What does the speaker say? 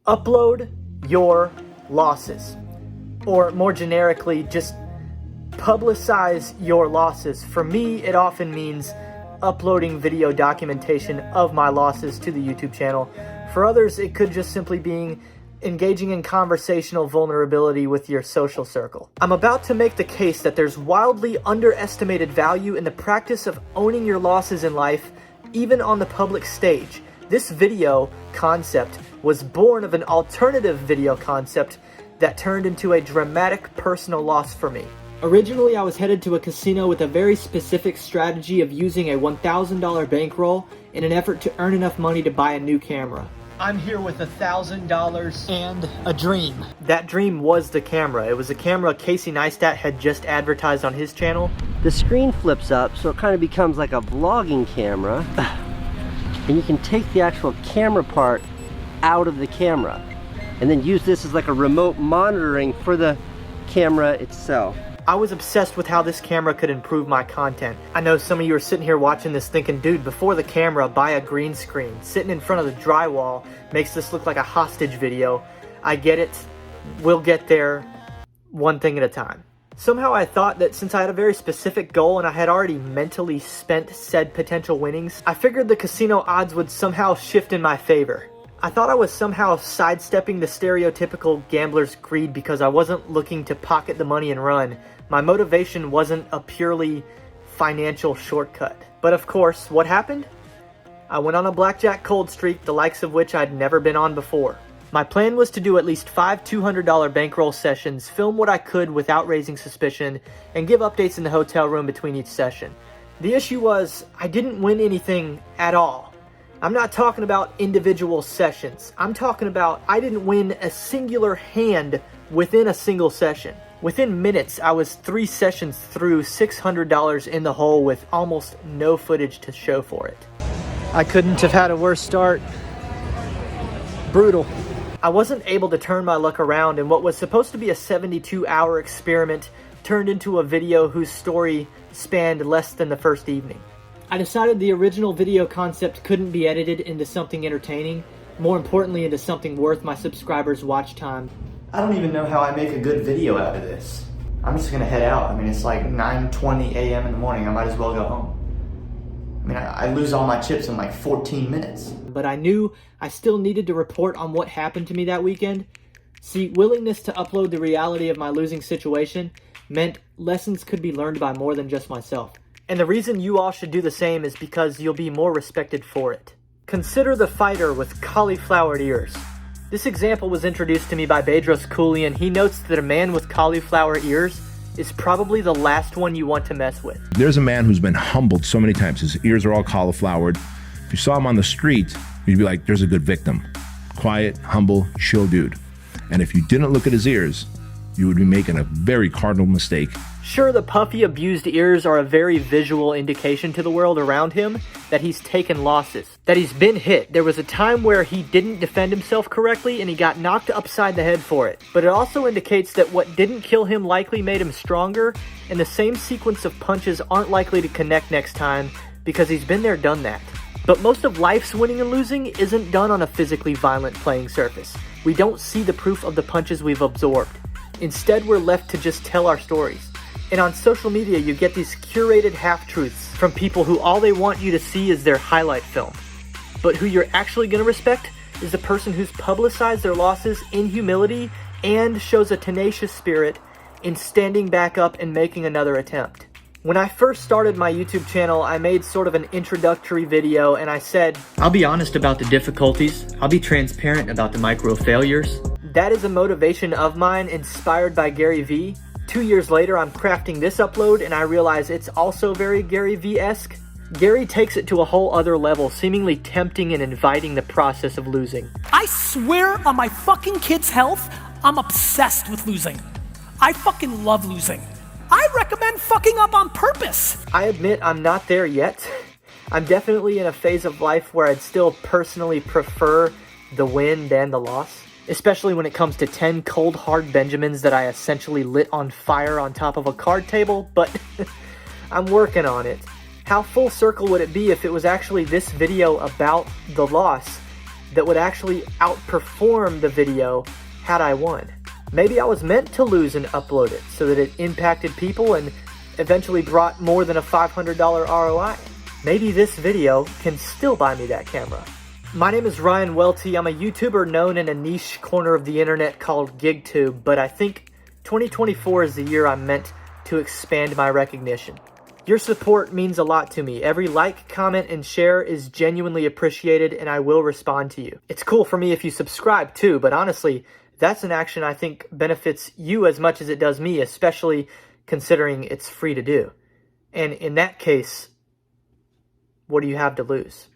Upload your losses. Or more generically, just publicize your losses. For me, it often means uploading video documentation of my losses to the YouTube channel. For others, it could just simply be engaging in conversational vulnerability with your social circle. I'm about to make the case that there's wildly underestimated value in the practice of owning your losses in life, even on the public stage. This video concept was born of an alternative video concept that turned into a dramatic personal loss for me. Originally, I was headed to a casino with a very specific strategy of using a $1,000 bankroll in an effort to earn enough money to buy a new camera. I'm here with $1,000 and a dream. That dream was the camera. It was a camera Casey Neistat had just advertised on his channel. The screen flips up, so it kind of becomes like a vlogging camera. And you can take the actual camera part out of the camera and then use this as like a remote monitoring for the camera itself. I was obsessed with how this camera could improve my content. I know some of you are sitting here watching this thinking, dude, before the camera, buy a green screen. Sitting in front of the drywall makes this look like a hostage video. I get it. We'll get there one thing at a time. Somehow I thought that since I had a very specific goal and I had already mentally spent said potential winnings, I figured the casino odds would somehow shift in my favor. I thought I was somehow sidestepping the stereotypical gambler's greed because I wasn't looking to pocket the money and run. My motivation wasn't a purely financial shortcut. But of course, what happened? I went on a blackjack cold streak, the likes of which I'd never been on before. My plan was to do at least 5 $200 bankroll sessions, film what I could without raising suspicion, and give updates in the hotel room between each session. The issue was, I didn't win anything at all. I'm not talking about individual sessions. I'm talking about I didn't win a singular hand within a single session. Within minutes, I was 3 sessions through $600 in the hole with almost no footage to show for it. I couldn't have had a worse start. Brutal. I wasn't able to turn my luck around, and what was supposed to be a 72-hour experiment turned into a video whose story spanned less than the first evening. I decided the original video concept couldn't be edited into something entertaining, more importantly into something worth my subscribers' watch time. I don't even know how I make a good video out of this. I'm just gonna head out. I mean, it's like 9:20 a.m. in the morning. I might as well go home. I mean, I lose all my chips in like 14 minutes. But I knew I still needed to report on what happened to me that weekend. See, willingness to upload the reality of my losing situation meant lessons could be learned by more than just myself. And the reason you all should do the same is because you'll be more respected for it. Consider the fighter with cauliflower ears. This example was introduced to me by Bedros Koulian, and he notes that a man with cauliflower ears is probably the last one you want to mess with. There's a man who's been humbled so many times. His ears are all cauliflowered. If you saw him on the street, you'd be like, there's a good victim. Quiet, humble, chill dude. And if you didn't look at his ears, you would be making a very cardinal mistake. Sure, the puffy, abused ears are a very visual indication to the world around him that he's taken losses, that he's been hit. There was a time where he didn't defend himself correctly and he got knocked upside the head for it. But it also indicates that what didn't kill him likely made him stronger, and the same sequence of punches aren't likely to connect next time because he's been there, done that. But most of life's winning and losing isn't done on a physically violent playing surface. We don't see the proof of the punches we've absorbed. Instead, we're left to just tell our stories. And on social media, you get these curated half-truths from people who all they want you to see is their highlight film. But who you're actually going to respect is the person who's publicized their losses in humility and shows a tenacious spirit in standing back up and making another attempt. When I first started my YouTube channel, I made sort of an introductory video and I said, I'll be honest about the difficulties. I'll be transparent about the micro failures. That is a motivation of mine inspired by Gary Vee. 2 years later, I'm crafting this upload and I realize it's also very Gary Vee-esque. Gary takes it to a whole other level, seemingly tempting and inviting the process of losing. I swear on my fucking kid's health, I'm obsessed with losing. I fucking love losing. I recommend fucking up on purpose. I admit I'm not there yet. I'm definitely in a phase of life where I'd still personally prefer the win than the loss. Especially when it comes to 10 cold hard Benjamins that I essentially lit on fire on top of a card table, but I'm working on it. How full circle would it be if it was actually this video about the loss that would actually outperform the video had I won. Maybe I was meant to lose and upload it so that it impacted people and eventually brought more than a $500 ROI. Maybe this video can still buy me that camera. My name is Ryan Welty. I'm a YouTuber known in a niche corner of the internet called GigTube, but I think 2024 is the year I'm meant to expand my recognition. Your support means a lot to me. Every like, comment, and share is genuinely appreciated, and I will respond to you. It's cool for me if you subscribe too, but honestly, that's an action I think benefits you as much as it does me, especially considering it's free to do. And in that case, what do you have to lose?